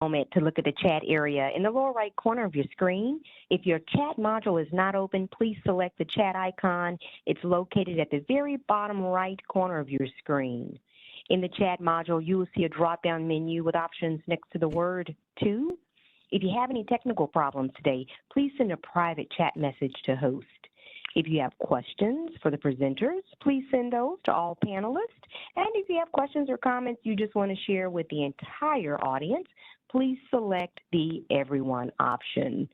Moment to look at the chat area in the lower right corner of your screen. If your chat module is not open, please select the chat icon. It's located at the very bottom right corner of your screen. In the chat module, you will see a drop-down menu with options next to the word "to." If you have any technical problems today, please send a private chat message to host. If you have questions for the presenters, please send those to all panelists. And if you have questions or comments you just want to share with the entire audience, please select the Everyone option.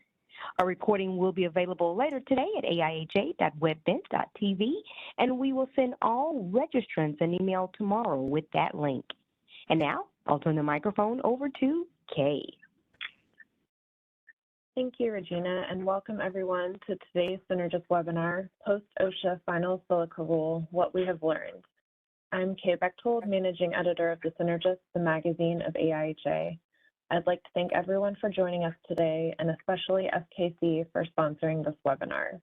A recording will be available later today at aiha.webbench.tv, and we will send all registrants an email tomorrow with that link. And now, I'll turn the microphone over to Kay. Thank you, Regina, and welcome everyone to today's Synergist webinar, Post-OSHA Final Silica Rule, What We Have Learned. I'm Kay Bechtold, Managing Editor of the Synergist, the magazine of AIHA. I'd like to thank everyone for joining us today, and especially SKC for sponsoring this webinar.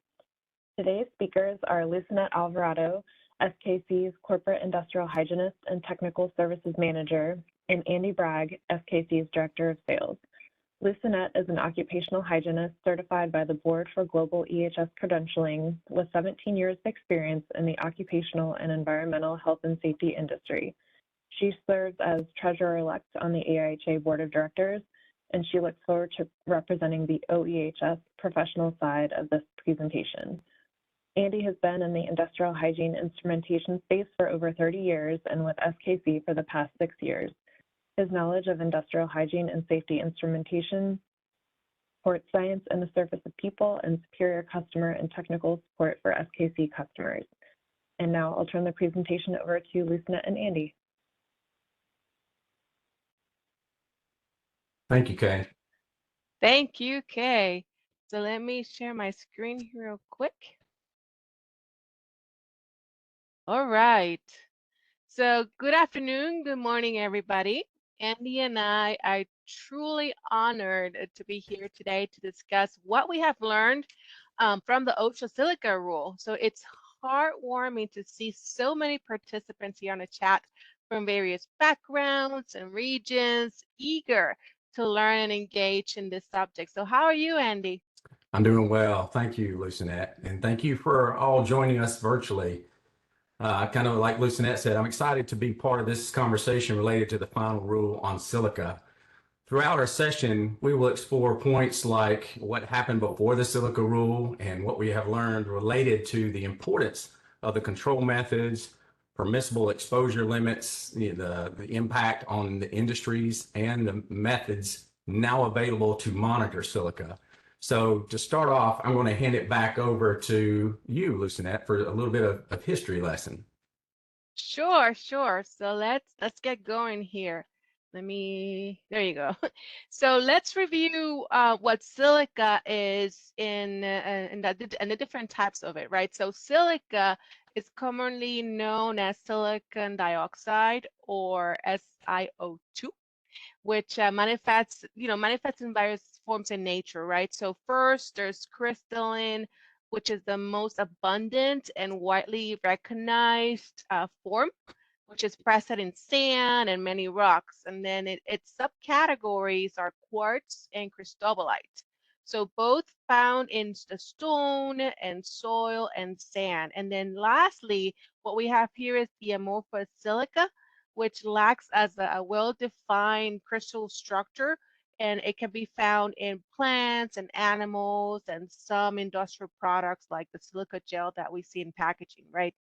Today's speakers are Lucinette Alvarado, SKC's Corporate Industrial Hygienist and Technical Services Manager, and Andy Bragg, SKC's Director of Sales. Lucinette is an occupational hygienist certified by the Board for Global EHS Credentialing with 17 years of experience in the occupational and environmental health and safety industry. She serves as Treasurer-elect on the AIHA Board of Directors, and she looks forward to representing the OEHS professional side of this presentation. Andy has been in the industrial hygiene instrumentation space for over 30 years and with SKC for the past 6 years. His knowledge of industrial hygiene and safety instrumentation, support science, and the service of people, and superior customer and technical support for SKC customers. And now I'll turn the presentation over to Lucinette and Andy. Thank you, Kay. Thank you, Kay. So let me share my screen here real quick. All right. So good afternoon, good morning, everybody. Andy and I are truly honored to be here today to discuss what we have learned from the OSHA Silica rule. So it's heartwarming to see so many participants here on the chat from various backgrounds and regions, eager to learn and engage in this subject. So how are you, Andy? I'm doing well. Thank you, Lucinette. And thank you for all joining us virtually. Kind of like Lucinette said, I'm excited to be part of this conversation related to the final rule on silica. Throughout our session, we will explore points like what happened before the silica rule and what we have learned related to the importance of the control methods, permissible exposure limits, the impact on the industries, and the methods now available to monitor silica. So to start off, I'm going to hand it back over to you, Lucinette, for a little bit of history lesson. Sure. So let's get going here. There you go. So let's review what silica is and the different types of it, right? So silica is commonly known as silicon dioxide or SiO2, which manifests in various forms in nature, right? So first, there's crystalline, which is the most abundant and widely recognized form, which is present in sand and many rocks. And then its subcategories are quartz and cristobalite. So both found in the stone and soil and sand. And then lastly, what we have here is the amorphous silica, which lacks as a well-defined crystal structure, and it can be found in plants and animals and some industrial products like the silica gel that we see in packaging, right?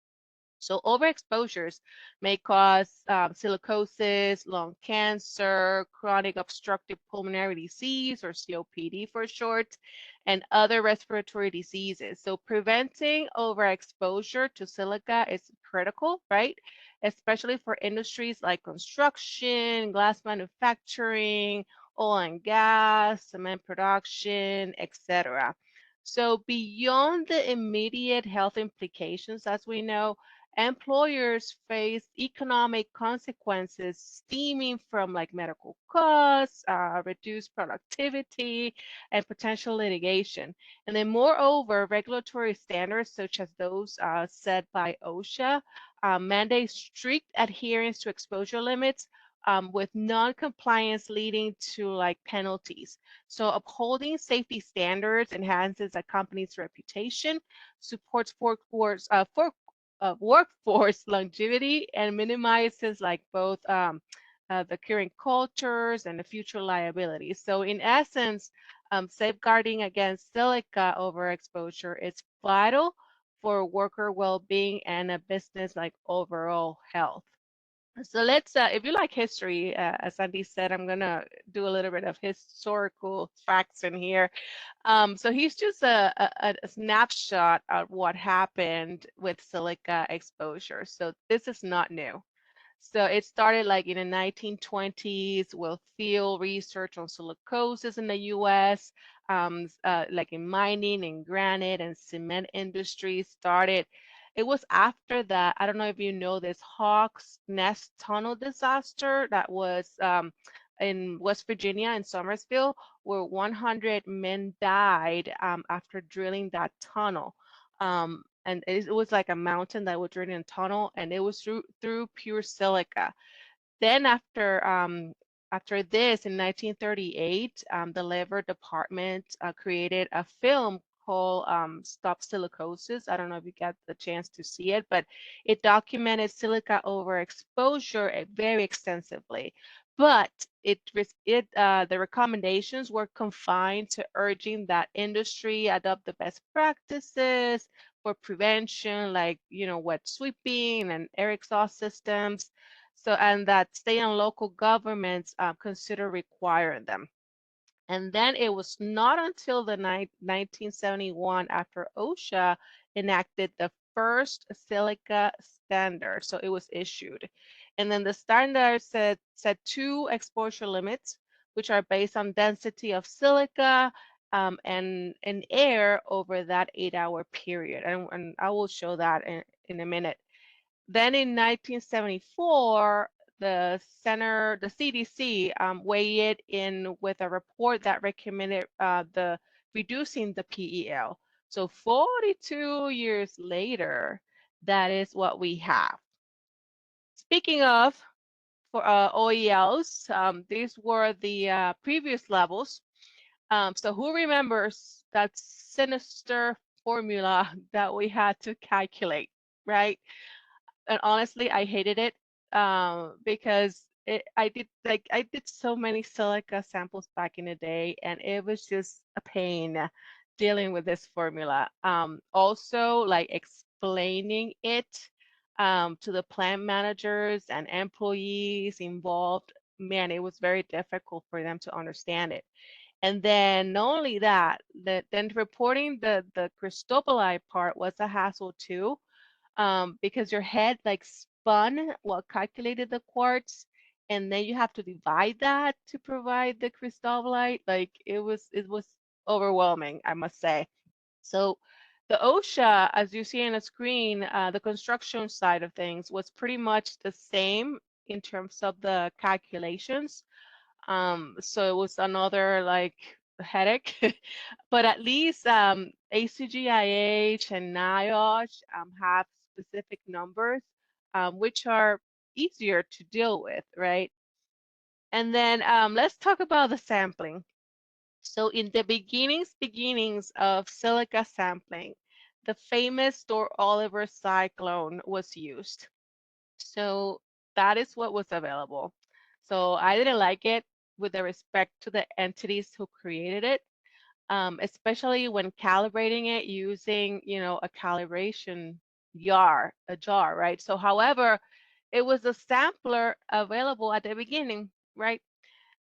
So overexposures may cause silicosis, lung cancer, chronic obstructive pulmonary disease, or COPD for short, and other respiratory diseases. So preventing overexposure to silica is critical, right? Especially for industries like construction, glass manufacturing, oil and gas, cement production, etc. So beyond the immediate health implications, as we know, employers face economic consequences stemming from like medical costs, reduced productivity, and potential litigation. And then moreover, regulatory standards such as those set by OSHA mandate strict adherence to exposure limits, with non-compliance leading to like penalties. So upholding safety standards enhances a company's reputation, supports workforce longevity, and minimizes like both the current cultures and the future liabilities. So in essence, safeguarding against silica overexposure is vital for worker well-being and a business like overall health. So let's, if you like history, as Andy said, I'm gonna do a little bit of historical facts in here. So he's just a snapshot of what happened with silica exposure. So this is not new. So it started like in the 1920s with field research on silicosis in the US, like in mining and granite and cement industry started. It was after that, I don't know if you know this Hawks Nest tunnel disaster that was in West Virginia in Somersville, where 100 men died after drilling that tunnel. And it was like a mountain that was drilling a tunnel, and it was through pure silica. Then after this, in 1938, the Labor Department created a film called Stop Silicosis. I don't know if you got the chance to see it, but it documented silica overexposure very extensively. But the recommendations were confined to urging that industry adopt the best practices for prevention, like wet sweeping and air exhaust systems. So, and that state and local governments consider requiring them. And then it was not until the 1971, after OSHA enacted the first silica standard, so it was issued. And then the standard set 2 exposure limits, which are based on density of silica and air over that 8-hour period. And I will show that in a minute. Then in 1974, the CDC weighed in with a report that recommended reducing the PEL. So 42 years later, that is what we have. Speaking of for OELs, these were the previous levels. So who remembers that sinister formula that we had to calculate, right? And honestly, I hated it because I did so many silica samples back in the day, and it was just a pain dealing with this formula. Also, like explaining it to the plant managers and employees involved, man, it was very difficult for them to understand it. And then not only that, then reporting the cristobalite part was a hassle too, because your head like spun what calculated the quartz, and then you have to divide that to provide the cristobalite. Like it was overwhelming, I must say. So the OSHA, as you see on the screen, the construction side of things was pretty much the same in terms of the calculations. So it was another like headache, but at least ACGIH and NIOSH have specific numbers, which are easier to deal with, right? And then let's talk about the sampling. So in the beginnings of silica sampling, the famous Dor Oliver Cyclone was used. So that is what was available. So I didn't like it with the respect to the entities who created it, especially when calibrating it using, a calibration jar, right? So however, it was a sampler available at the beginning, right?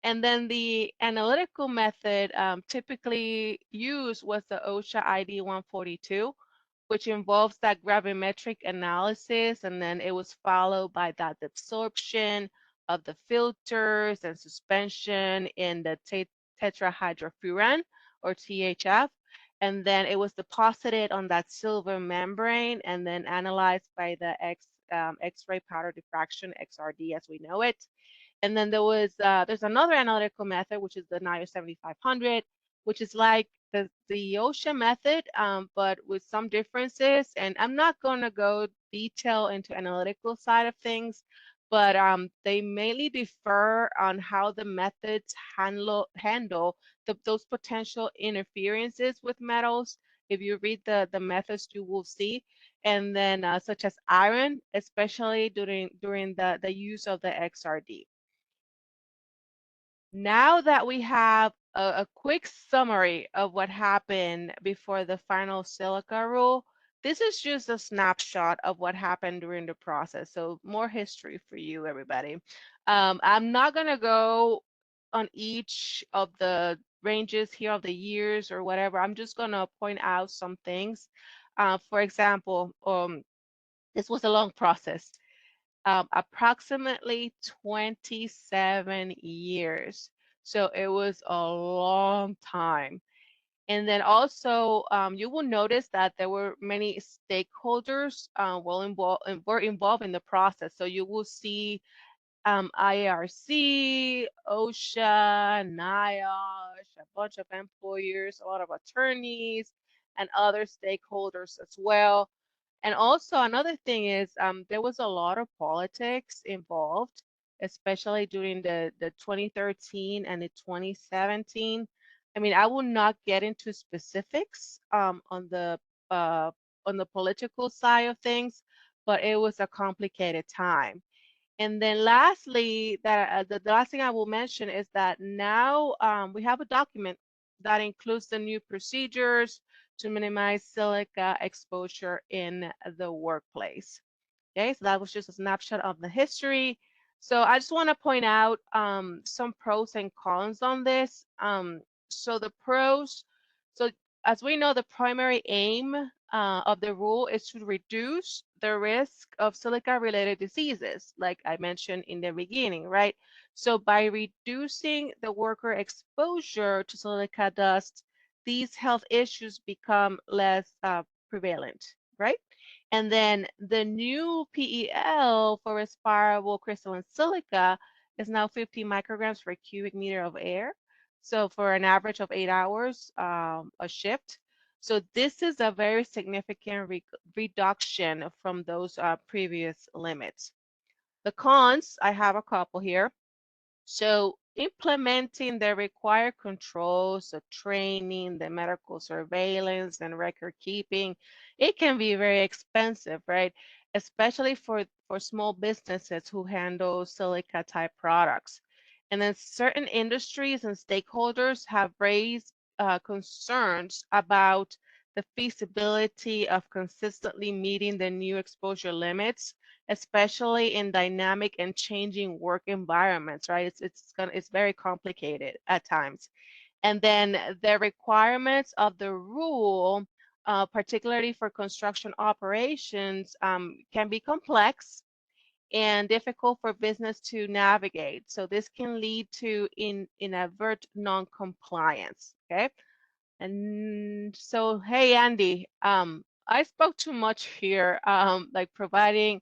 And then the analytical method typically used was the OSHA ID 142, which involves that gravimetric analysis, and then it was followed by that absorption of the filters and suspension in the tetrahydrofuran, or THF, and then it was deposited on that silver membrane and then analyzed by the X-ray powder diffraction, XRD as we know it. And then there's another analytical method, which is the NIO 7500, which is like the OSHA method, but with some differences. And I'm not going to go detail into analytical side of things, but they mainly differ on how the methods handle those potential interferences with metals. If you read the methods, you will see, and then such as iron, especially during the use of the XRD. Now that we have a quick summary of what happened before the final silica rule, this is just a snapshot of what happened during the process. So more history for you, everybody. I'm not going to go on each of the ranges here of the years or whatever. I'm just going to point out some things. For example, this was a long process. Approximately 27 years. So it was a long time. And then also, you will notice that there were many stakeholders were involved in the process. So you will see IARC, OSHA, NIOSH, a bunch of employers, a lot of attorneys, and other stakeholders as well. And also another thing is there was a lot of politics involved, especially during the 2013 and the 2017. I mean, I will not get into specifics uh, on the political side of things, but it was a complicated time. And then lastly, the last thing I will mention is that now we have a document that includes the new procedures to minimize silica exposure in the workplace. Okay, so that was just a snapshot of the history. So I just want to point out some pros and cons on this. So the pros, so as we know, the primary aim of the rule is to reduce the risk of silica-related diseases, like I mentioned in the beginning, right? So by reducing the worker exposure to silica dust, these health issues become less prevalent, right? And then the new PEL for respirable crystalline silica is now 50 micrograms per cubic meter of air. So for an average of 8 hours a shift. So this is a very significant reduction from those previous limits. The cons, I have a couple here. So implementing the required controls, the training, the medical surveillance, and record keeping, it can be very expensive, right? Especially for small businesses who handle silica type products. And then certain industries and stakeholders have raised concerns about the feasibility of consistently meeting the new exposure limits, especially in dynamic and changing work environments, right? It's very complicated at times. And then the requirements of the rule, particularly for construction operations, can be complex and difficult for business to navigate. So this can lead to inadvertent non-compliance, okay? And so, hey, Andy, I spoke too much here, like providing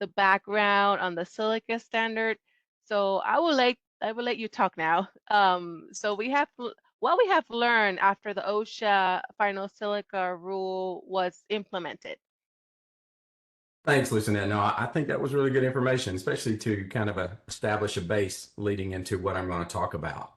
the background on the silica standard. So I will let you talk now. So what we have learned after the OSHA final silica rule was implemented. Thanks, Lucinette. No, I think that was really good information, especially to kind of establish a base leading into what I'm going to talk about.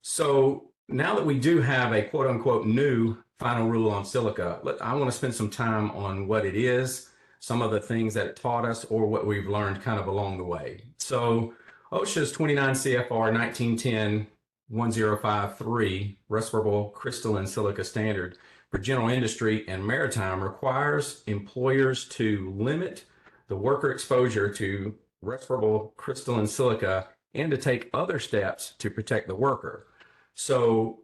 So now that we do have a quote unquote new final rule on silica, I want to spend some time on what it is, some of the things that it taught us, or what we've learned kind of along the way. So OSHA's 29 CFR 1910-1053 respirable crystalline silica standard for general industry and maritime requires employers to limit the worker exposure to respirable crystalline silica and to take other steps to protect the worker. So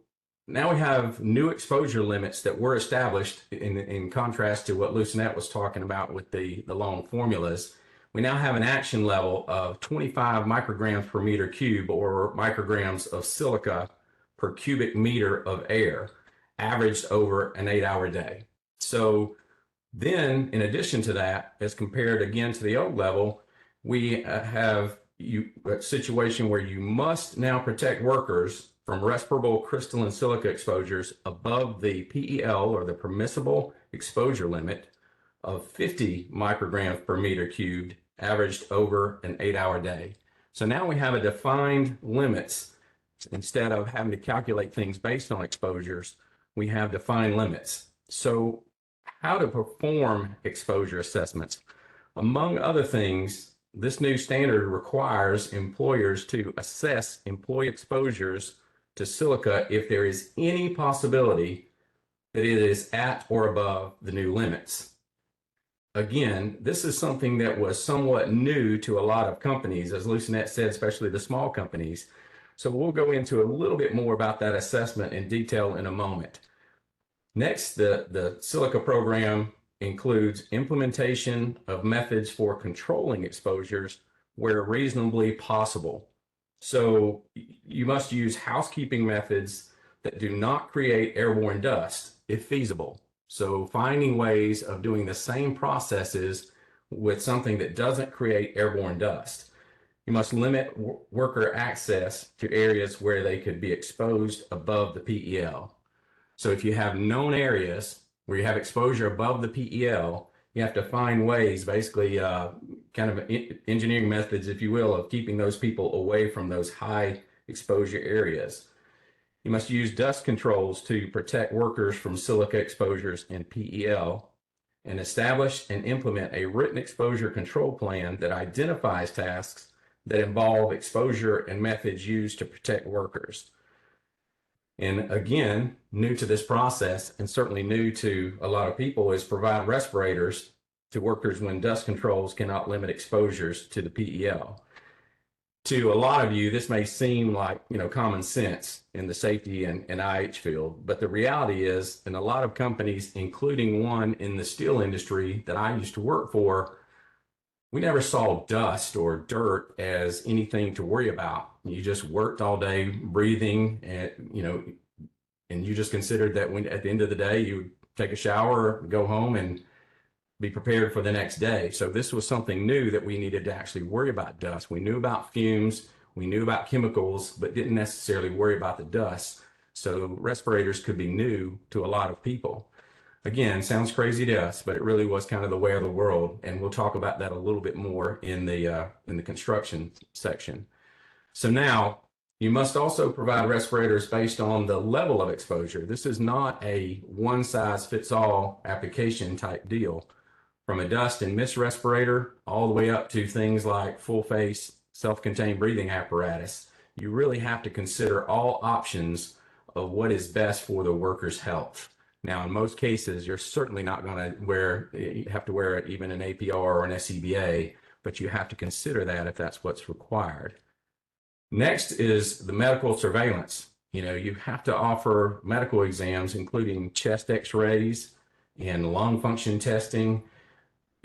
now we have new exposure limits that were established in contrast to what Lucinette was talking about with the long formulas. We now have an action level of 25 micrograms per meter cube, or micrograms of silica per cubic meter of air, averaged over an 8-hour day. So then, in addition to that, as compared again to the old level, we have a situation where you must now protect workers from respirable crystalline silica exposures above the PEL, or the permissible exposure limit, of 50 micrograms per meter cubed, averaged over an 8-hour day. So now we have a defined limits. Instead of having to calculate things based on exposures, we have defined limits. So how to perform exposure assessments? Among other things, this new standard requires employers to assess employee exposures to silica if there is any possibility that it is at or above the new limits. Again, this is something that was somewhat new to a lot of companies, as Lucinette said, especially the small companies. So we'll go into a little bit more about that assessment in detail in a moment. Next, the Silica program includes implementation of methods for controlling exposures where reasonably possible. So you must use housekeeping methods that do not create airborne dust if feasible. So finding ways of doing the same processes with something that doesn't create airborne dust. You must limit worker access to areas where they could be exposed above the PEL. So if you have known areas where you have exposure above the PEL, you have to find ways, basically kind of engineering methods, if you will, of keeping those people away from those high exposure areas. You must use dust controls to protect workers from silica exposures in PEL, and establish and implement a written exposure control plan that identifies tasks that involve exposure and methods used to protect workers. And again, new to this process, and certainly new to a lot of people, is provide respirators to workers when dust controls cannot limit exposures to the PEL. To a lot of you, this may seem like, common sense in the safety and IH field, but the reality is, in a lot of companies, including one in the steel industry that I used to work for, we never saw dust or dirt as anything to worry about. You just worked all day breathing, and and you just considered that when at the end of the day you would take a shower, go home, and be prepared for the next day. So this was something new that we needed to actually worry about dust. We knew about fumes, we knew about chemicals, but didn't necessarily worry about the dust. So respirators could be new to a lot of people. Again, sounds crazy to us, but it really was kind of the way of the world. And we'll talk about that a little bit more in the construction section. So now you must also provide respirators based on the level of exposure. This is not a one size fits all application type deal. From a dust and mist respirator all the way up to things like full face self-contained breathing apparatus, you really have to consider all options of what is best for the worker's health. Now, in most cases, you're certainly not going to have to wear it even an APR or an SCBA, but you have to consider that if that's what's required. Next is the medical surveillance. You have to offer medical exams, including chest x-rays and lung function testing,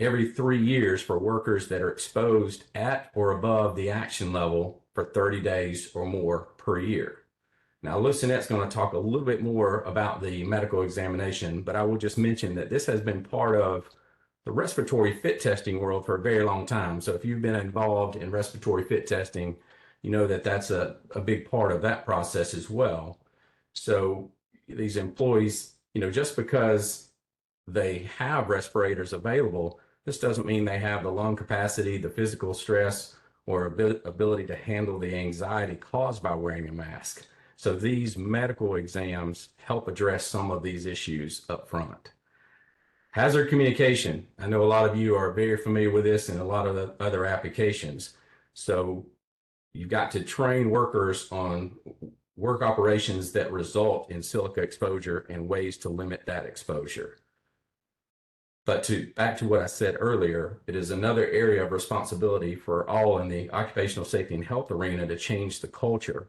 every 3 years for workers that are exposed at or above the action level for 30 days or more per year. Now, Lucinette's going to talk a little bit more about the medical examination, but I will just mention that this has been part of the respiratory fit testing world for a very long time. So if you've been involved in respiratory fit testing, you know that that's a big part of that process as well. So these employees, just because they have respirators available, this doesn't mean they have the lung capacity, the physical stress, or ability to handle the anxiety caused by wearing a mask. So these medical exams help address some of these issues up front. Hazard communication. I know a lot of you are very familiar with this and a lot of the other applications. So you've got to train workers on work operations that result in silica exposure and ways to limit that exposure. But back to what I said earlier, it is another area of responsibility for all in the occupational safety and health arena to change the culture.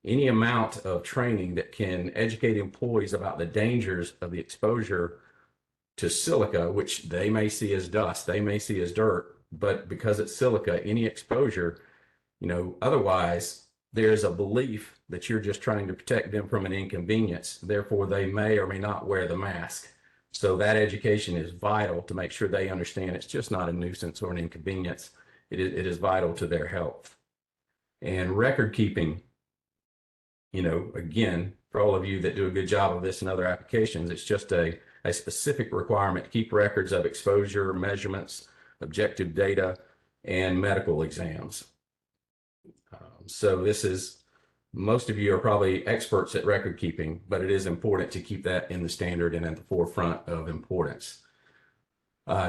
Any amount of training that can educate employees about the dangers of the exposure to silica, which they may see as dust, they may see as dirt, but because it's silica, any exposure, otherwise there's a belief that you're just trying to protect them from an inconvenience. Therefore, they may or may not wear the mask. So that education is vital to make sure they understand it's just not a nuisance or an inconvenience. It is vital to their health. And record keeping, again, for all of you that do a good job of this in other applications, it's just a specific requirement to keep records of exposure, measurements, objective data, and medical exams. So this is, most of you are probably experts at record keeping, but it is important to keep that in the standard and at the forefront of importance.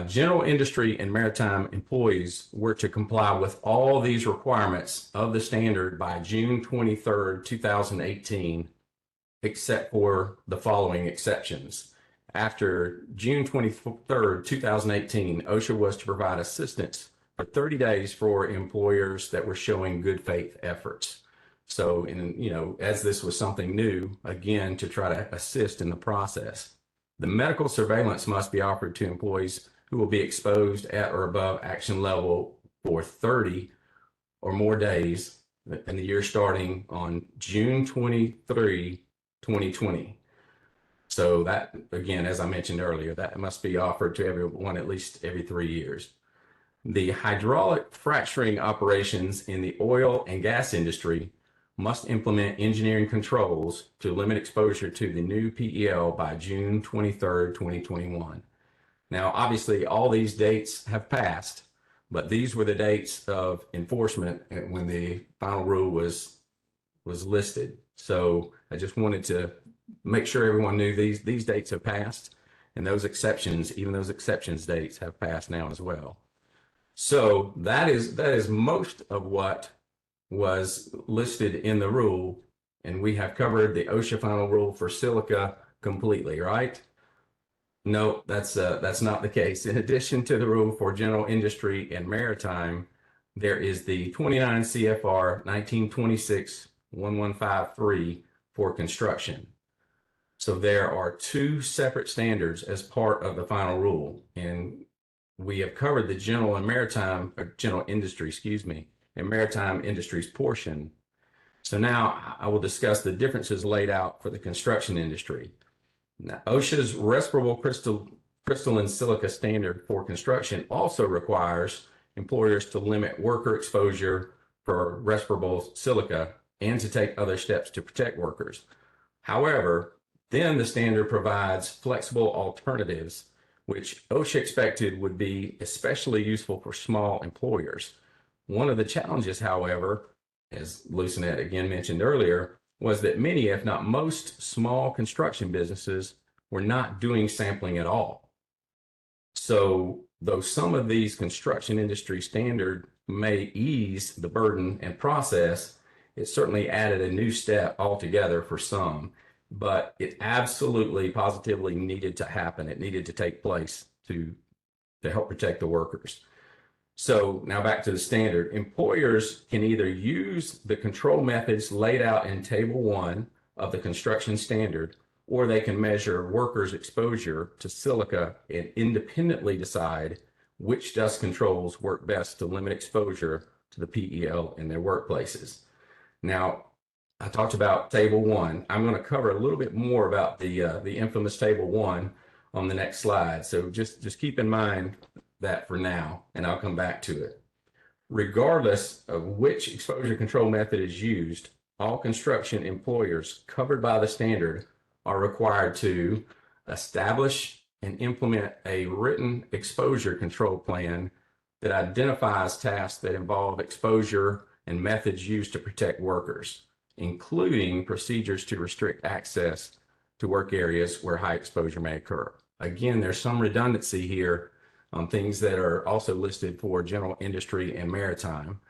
General industry and maritime employees were to comply with all these requirements of the standard by June 23rd, 2018, except for the following exceptions. After June 23rd, 2018, OSHA was to provide assistance for 30 days for employers that were showing good faith efforts. So, as this was something new, again, to try to assist in the process. The medical surveillance must be offered to employees who will be exposed at or above action level for 30 or more days in the year starting on June 23, 2020. So that, again, as I mentioned earlier, that must be offered to everyone at least every 3 years. The hydraulic fracturing operations in the oil and gas industry must implement engineering controls to limit exposure to the new PEL by June 23rd, 2021. Now, obviously, all these dates have passed, but these were the dates of enforcement when the final rule was listed. So I just wanted to make sure everyone knew these dates have passed, and those exceptions, even those exceptions dates, have passed now as well. So that is most of what was listed in the rule, and we have covered the OSHA final rule for silica completely, right? No, that's not the case. In addition to the rule for general industry and maritime, there is the 29 CFR 1926-1153 for construction. So there are two separate standards as part of the final rule, and we have covered the general and maritime, general industry, and maritime industries portion. So now I will discuss the differences laid out for the construction industry. Now, OSHA's respirable crystalline silica standard for construction also requires employers to limit worker exposure for respirable silica and to take other steps to protect workers. However, then the standard provides flexible alternatives, which OSHA expected would be especially useful for small employers. One of the challenges, however, as Lucinette again mentioned earlier, was that many, if not most, small construction businesses were not doing sampling at all. So, though some of these construction industry standards may ease the burden and process, it certainly added a new step altogether for some, but it absolutely, positively needed to happen. It needed to take place to help protect the workers. So now back to the standard. Employers can either use the control methods laid out in Table 1 of the construction standard, or they can measure workers' exposure to silica and independently decide which dust controls work best to limit exposure to the PEL in their workplaces. Now, I talked about Table 1. I'm going to cover a little bit more about the infamous Table 1 on the next slide. So just keep in mind that for now, and I'll come back to it. Regardless of which exposure control method is used, all construction employers covered by the standard are required to establish and implement a written exposure control plan that identifies tasks that involve exposure and methods used to protect workers, including procedures to restrict access to work areas where high exposure may occur. Again, there's some redundancy here on things that are also listed for general industry and maritime.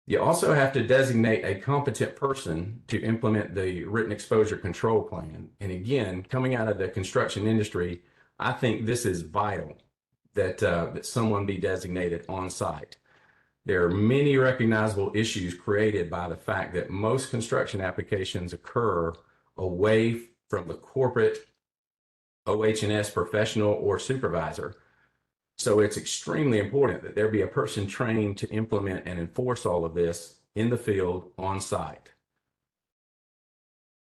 You also have to designate a competent person to implement the written exposure control plan. And again, coming out of the construction industry, I think this is vital that someone be designated on site. There are many recognizable issues created by the fact that most construction applications occur away from the corporate OH&S professional or supervisor. So it's extremely important that there be a person trained to implement and enforce all of this in the field on site.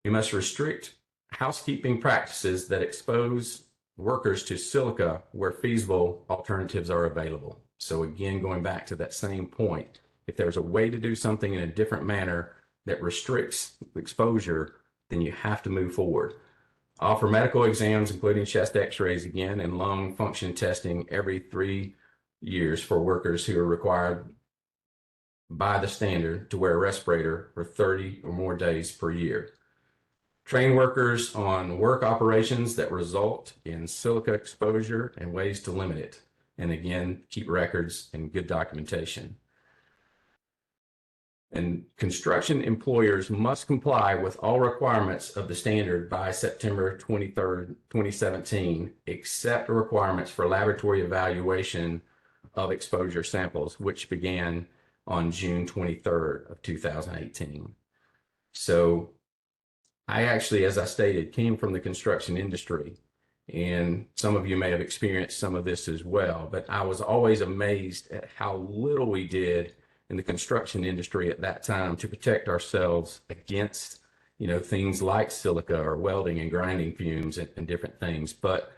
You must restrict housekeeping practices that expose workers to silica where feasible alternatives are available. So again, going back to that same point, if there's a way to do something in a different manner that restricts exposure, then you have to move forward. Offer medical exams, including chest x-rays again, and lung function testing every 3 years for workers who are required by the standard to wear a respirator for 30 or more days per year. Train workers on work operations that result in silica exposure and ways to limit it. And again, keep records and good documentation. And construction employers must comply with all requirements of the standard by September 23rd, 2017, except the requirements for laboratory evaluation of exposure samples, which began on June 23rd of 2018. So I actually, as I stated, came from the construction industry, and some of you may have experienced some of this as well, but I was always amazed at how little we did in the construction industry at that time to protect ourselves against, things like silica or welding and grinding fumes and different things. But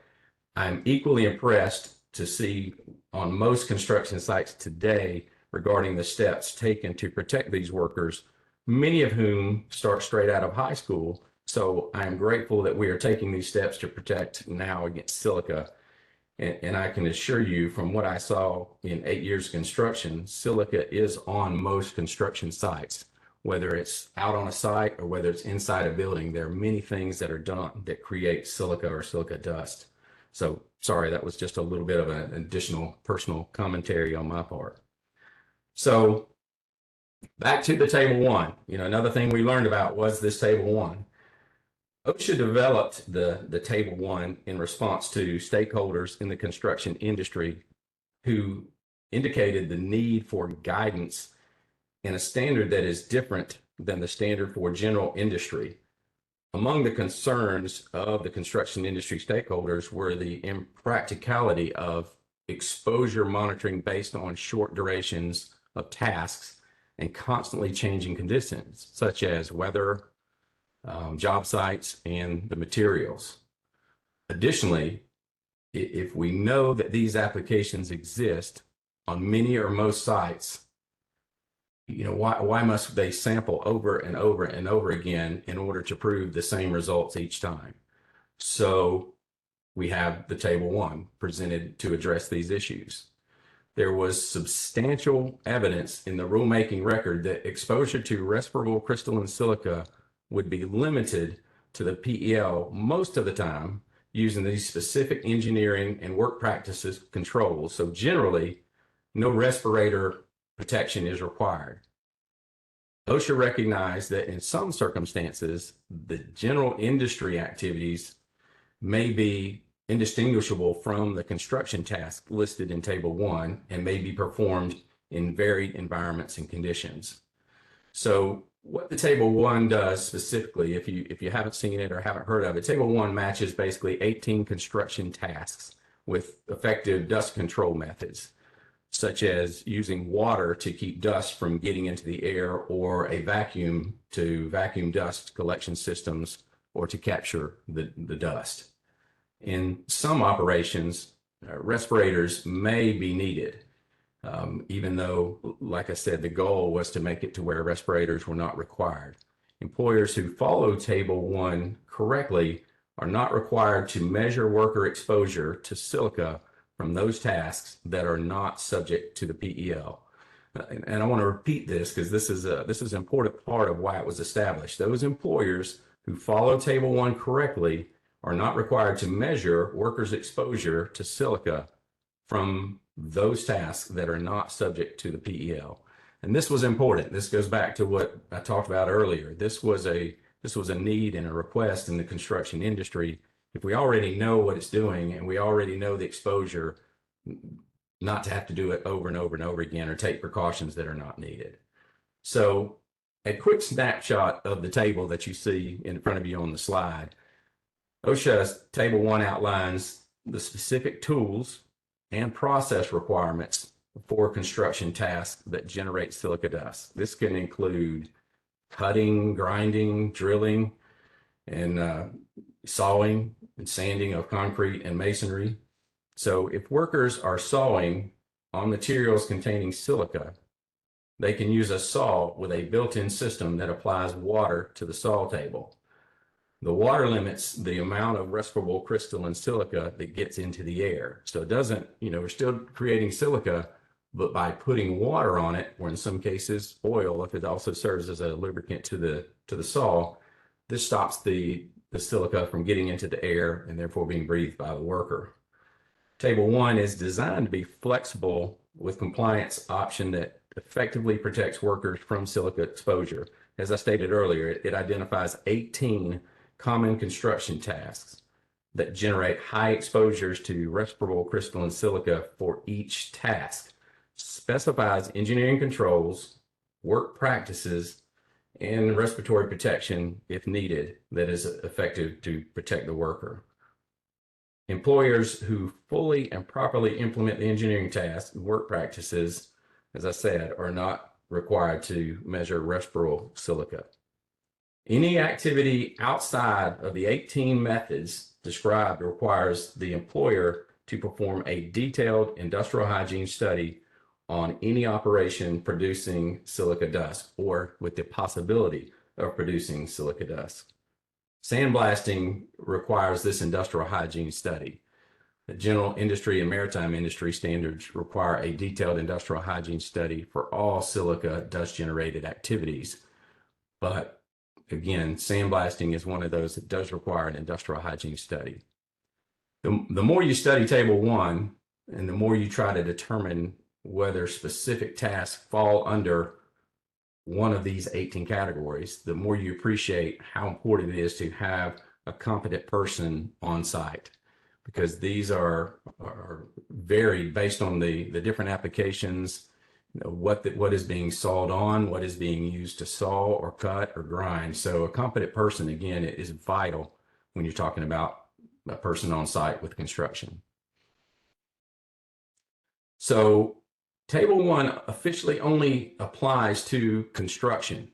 I'm equally impressed to see on most construction sites today regarding the steps taken to protect these workers, many of whom start straight out of high school. So I'm grateful that we are taking these steps to protect now against silica. And I can assure you from what I saw in 8 years of construction, silica is on most construction sites, whether it's out on a site or whether it's inside a building. There are many things that are done that create silica or silica dust. So sorry, that was just a little bit of an additional personal commentary on my part. So back to the table one, another thing we learned about was this table one. OSHA developed the table one in response to stakeholders in the construction industry who indicated the need for guidance in a standard that is different than the standard for general industry. Among the concerns of the construction industry stakeholders were the impracticality of exposure monitoring based on short durations of tasks and constantly changing conditions, such as weather, job sites, and the materials. Additionally, if we know that these applications exist on many or most sites, why must they sample over and over and over again in order to prove the same results each time? So we have the table one presented to address these issues. There was substantial evidence in the rulemaking record that exposure to respirable crystalline silica would be limited to the PEL most of the time using these specific engineering and work practices controls. So generally, no respirator protection is required. OSHA recognized that in some circumstances, the general industry activities may be indistinguishable from the construction task listed in Table 1 and may be performed in varied environments and conditions. So what the Table 1 does specifically, if you haven't seen it or haven't heard of it, Table 1 matches basically 18 construction tasks with effective dust control methods, such as using water to keep dust from getting into the air or a vacuum to vacuum dust collection systems or to capture the dust. In some operations, respirators may be needed, even though, like I said, the goal was to make it to where respirators were not required. Employers who follow Table 1 correctly are not required to measure worker exposure to silica from those tasks that are not subject to the PEL. And I want to repeat this because this is an important part of why it was established. Those employers who follow Table 1 correctly are not required to measure workers' exposure to silica from those tasks that are not subject to the PEL. And this was important. This goes back to what I talked about earlier. This was a need and a request in the construction industry. If we already know what it's doing and we already know the exposure, not to have to do it over and over and over again or take precautions that are not needed. So a quick snapshot of the table that you see in front of you on the slide. OSHA's Table 1 outlines the specific tools and process requirements for construction tasks that generate silica dust. This can include cutting, grinding, drilling, and sawing and sanding of concrete and masonry. So if workers are sawing on materials containing silica, they can use a saw with a built-in system that applies water to the saw table. The water limits the amount of respirable crystalline silica that gets into the air. So it doesn't, we're still creating silica, but by putting water on it, or in some cases oil, if it also serves as a lubricant to the saw, this stops the silica from getting into the air and therefore being breathed by the worker. Table 1 is designed to be flexible with compliance option that effectively protects workers from silica exposure. As I stated earlier, it identifies 18 common construction tasks that generate high exposures to respirable crystalline silica for each task, specifies engineering controls, work practices, and respiratory protection, if needed, that is effective to protect the worker. Employers who fully and properly implement the engineering tasks and work practices, as I said, are not required to measure respirable silica. Any activity outside of the 18 methods described requires the employer to perform a detailed industrial hygiene study on any operation producing silica dust or with the possibility of producing silica dust. Sandblasting requires this industrial hygiene study. The general industry and maritime industry standards require a detailed industrial hygiene study for all silica dust generated activities. But again, sandblasting is one of those that does require an industrial hygiene study. The more you study Table 1 and the more you try to determine whether specific tasks fall under one of these 18 categories, the more you appreciate how important it is to have a competent person on site, because these are varied based on the different applications, what is being sawed on, what is being used to saw or cut or grind. So a competent person, again, is vital when you're talking about a person on site with construction. So Table 1 officially only applies to construction.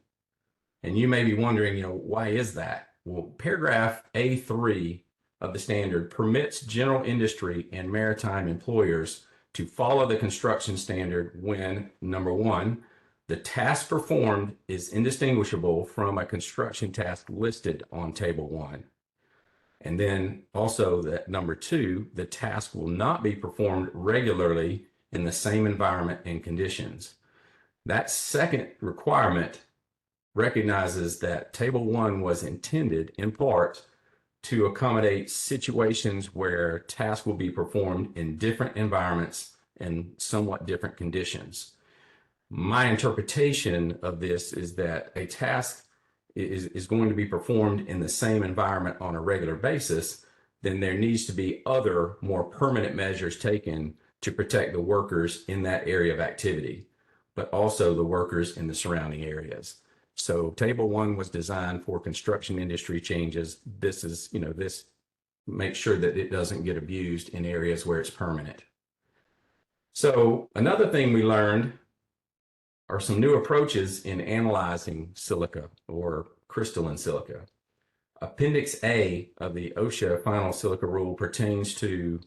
And you may be wondering, why is that? Well, paragraph A3 of the standard permits general industry and maritime employers to follow the construction standard when, number 1, the task performed is indistinguishable from a construction task listed on Table 1. And then also that number 2, the task will not be performed regularly in the same environment and conditions. That second requirement recognizes that Table 1 was intended in part to accommodate situations where tasks will be performed in different environments and somewhat different conditions. My interpretation of this is that a task is going to be performed in the same environment on a regular basis, then there needs to be other more permanent measures taken to protect the workers in that area of activity, but also the workers in the surrounding areas. So Table 1 was designed for construction industry changes. This is, this makes sure that it doesn't get abused in areas where it's permanent. So another thing we learned are some new approaches in analyzing silica or crystalline silica. Appendix A of the OSHA final silica rule pertains to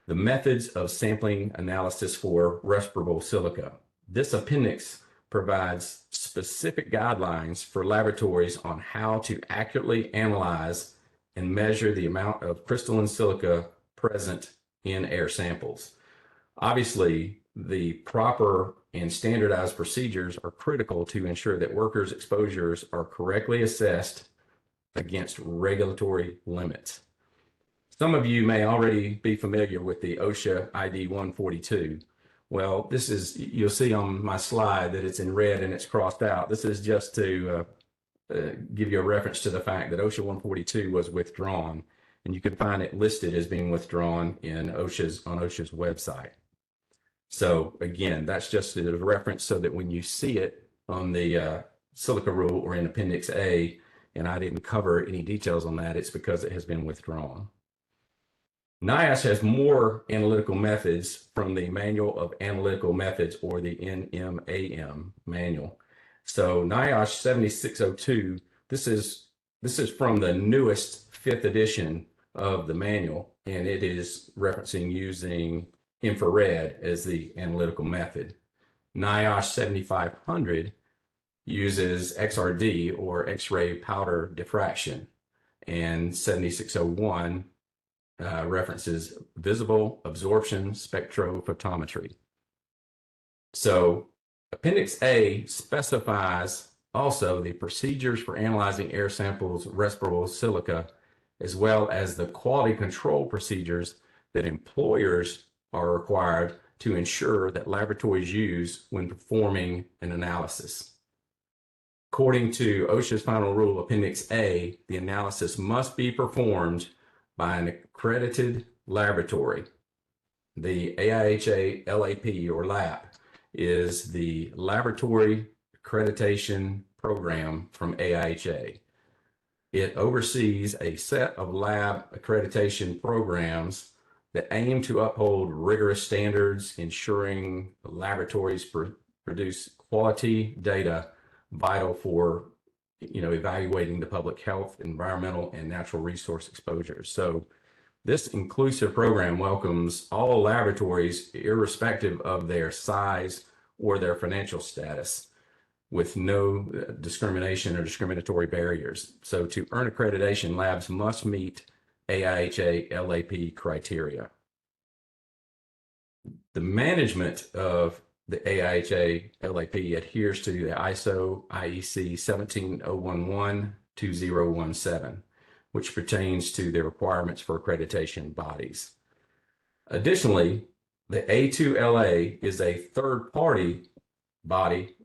the methods of sampling analysis for respirable silica. This appendix provides specific guidelines for laboratories on how to accurately analyze and measure the amount of crystalline silica present in air samples. Obviously, the proper and standardized procedures are critical to ensure that workers' exposures are correctly assessed against regulatory limits. Some of you may already be familiar with the OSHA ID 142. Well, this is, you'll see on my slide that it's in red and it's crossed out. This is just to give you a reference to the fact that OSHA 142 was withdrawn, and you can find it listed as being withdrawn in on OSHA's website. So again, that's just a reference so that when you see it on the silica rule or in Appendix A, and I didn't cover any details on that, it's because it has been withdrawn. NIOSH has more analytical methods from the Manual of Analytical Methods, or the NMAM manual. So NIOSH 7602, this is from the newest 5th edition of the manual, and it is referencing using infrared as the analytical method. NIOSH 7500 uses XRD, or X-ray powder diffraction. and 7601 references visible absorption spectrophotometry. So Appendix A specifies also the procedures for analyzing air samples, respirable silica, as well as the quality control procedures that employers are required to ensure that laboratories use when performing an analysis. According to OSHA's final rule, Appendix A, the analysis must be performed by an accredited laboratory. The AIHA LAP or LAP is the Laboratory Accreditation Program from AIHA. It oversees a set of lab accreditation programs that aim to uphold rigorous standards, ensuring laboratories produce quality data vital for evaluating the public health, environmental, and natural resource exposures. So this inclusive program welcomes all laboratories, irrespective of their size or their financial status, with no discrimination or discriminatory barriers. So to earn accreditation, labs must meet AIHA LAP criteria. The management of the AIHA LAP adheres to the ISO IEC 17011-2017, which pertains to the requirements for accreditation bodies. Additionally, the A2LA is a third-party body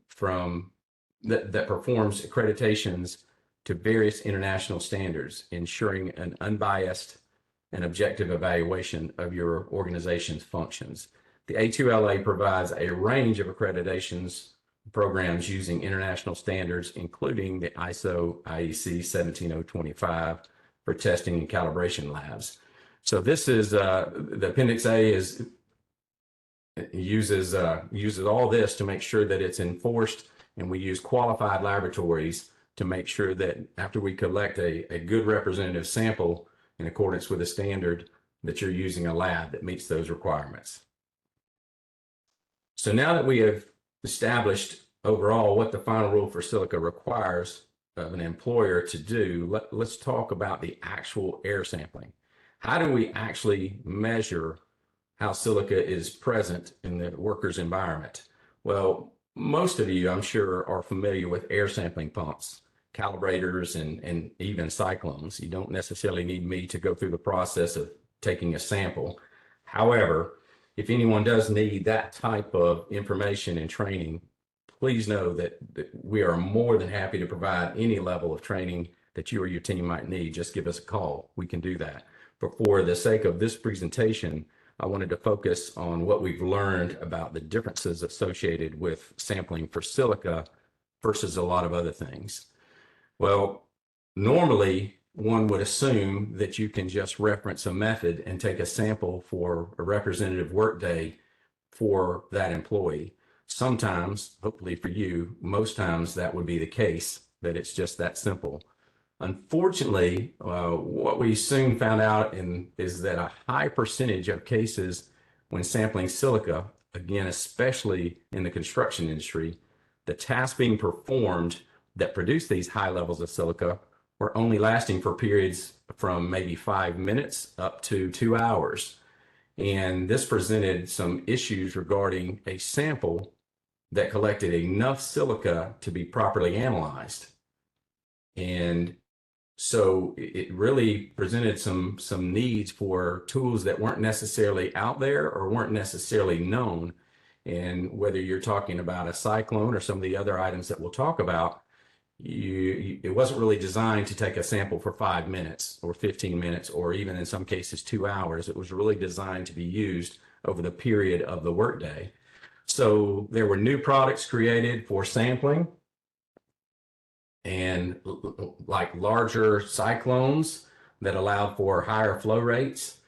that performs accreditations to various international standards, ensuring an unbiased and objective evaluation of your organization's functions. The A2LA provides a range of accreditations programs using international standards, including the ISO IEC 17025 for testing and calibration labs. So this is the Appendix A uses all this to make sure that it's enforced, and we use qualified laboratories to make sure that after we collect a good representative sample in accordance with the standard, that you're using a lab that meets those requirements. So now that we have established overall what the final rule for silica requires of an employer to do, let's talk about the actual air sampling. How do we actually measure how silica is present in the worker's environment? Well, most of you, I'm sure, are familiar with air sampling pumps, calibrators, and even cyclones. You don't necessarily need me to go through the process of taking a sample. However, if anyone does need that type of information and training, please know that we are more than happy to provide any level of training that you or your team might need. Just give us a call. We can do that. But for the sake of this presentation, I wanted to focus on what we've learned about the differences associated with sampling for silica versus a lot of other things. Well, normally one would assume that you can just reference a method and take a sample for a representative workday for that employee. Sometimes, hopefully for you, most times that would be the case, that it's just that simple. Unfortunately, what we soon found out is that a high percentage of cases when sampling silica, again, especially in the construction industry, the tasks being performed that produce these high levels of silica were only lasting for periods from maybe 5 minutes up to 2 hours. And this presented some issues regarding a sample that collected enough silica to be properly analyzed. And so it really presented some needs for tools that weren't necessarily out there or weren't necessarily known. And whether you're talking about a Cyclone or some of the other items that we'll talk about, it wasn't really designed to take a sample for 5 minutes or 15 minutes or even in some cases 2 hours. It was really designed to be used over the period of the workday. So there were new products created for sampling, and like larger cyclones that allowed for higher flow rates.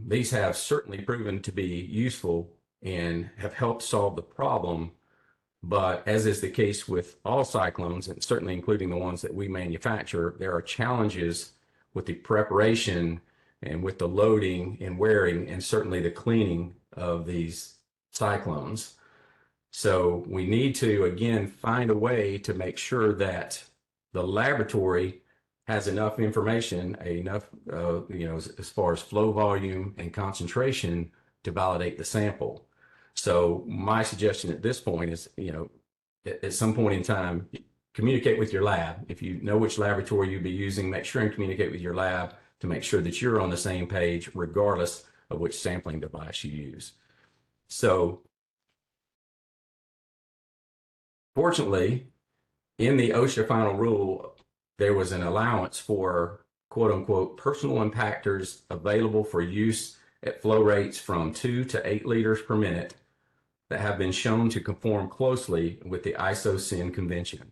These have certainly proven to be useful and have helped solve the problem. But as is the case with all cyclones, and certainly including the ones that we manufacture, there are challenges with the preparation and with the loading and wearing and certainly the cleaning of these cyclones. So we need to, again, find a way to make sure that the laboratory has enough information, enough, as far as flow volume and concentration to validate the sample. So my suggestion at this point is, at some point in time, communicate with your lab. If you know which laboratory you'll be using, make sure and communicate with your lab to make sure that you're on the same page, regardless of which sampling device you use. So fortunately, in the OSHA final rule, there was an allowance for quote unquote personal impactors available for use at flow rates from 2 to 8 liters per minute that have been shown to conform closely with the Isocin Convention.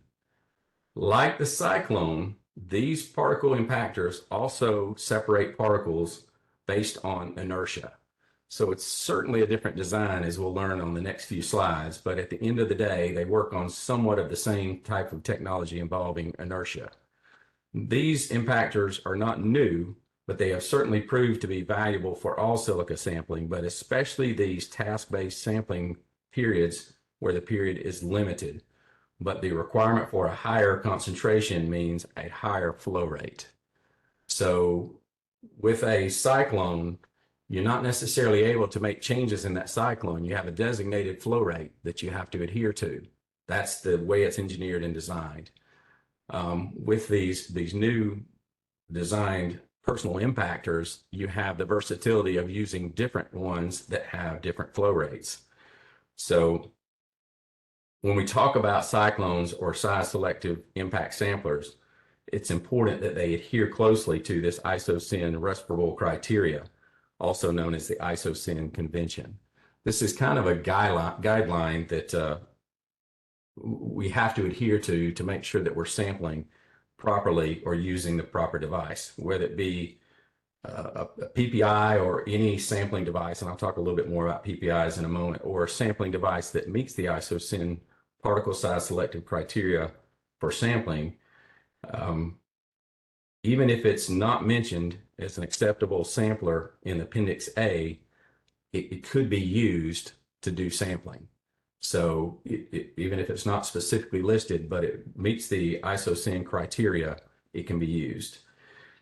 Like the Cyclone, these particle impactors also separate particles based on inertia. So it's certainly a different design, as we'll learn on the next few slides, but at the end of the day, they work on somewhat of the same type of technology involving inertia. These impactors are not new, but they have certainly proved to be valuable for all silica sampling, but especially these task-based sampling periods where the period is limited. But the requirement for a higher concentration means a higher flow rate. So with a cyclone, you're not necessarily able to make changes in that cyclone. You have a designated flow rate that you have to adhere to. That's the way it's engineered and designed. With these new designed personal impactors, you have the versatility of using different ones that have different flow rates. So when we talk about cyclones or size selective impact samplers, it's important that they adhere closely to this Isocin respirable criteria, also known as the Isocin Convention. This is kind of a guideline that we have to adhere to make sure that we're sampling properly or using the proper device, whether it be a PPI or any sampling device, and I'll talk a little bit more about PPIs in a moment, or a sampling device that meets the Isocin particle size selective criteria for sampling. Even if it's not mentioned as an acceptable sampler in Appendix A, it could be used to do sampling. So even if it's not specifically listed, but it meets the Isocin criteria, it can be used.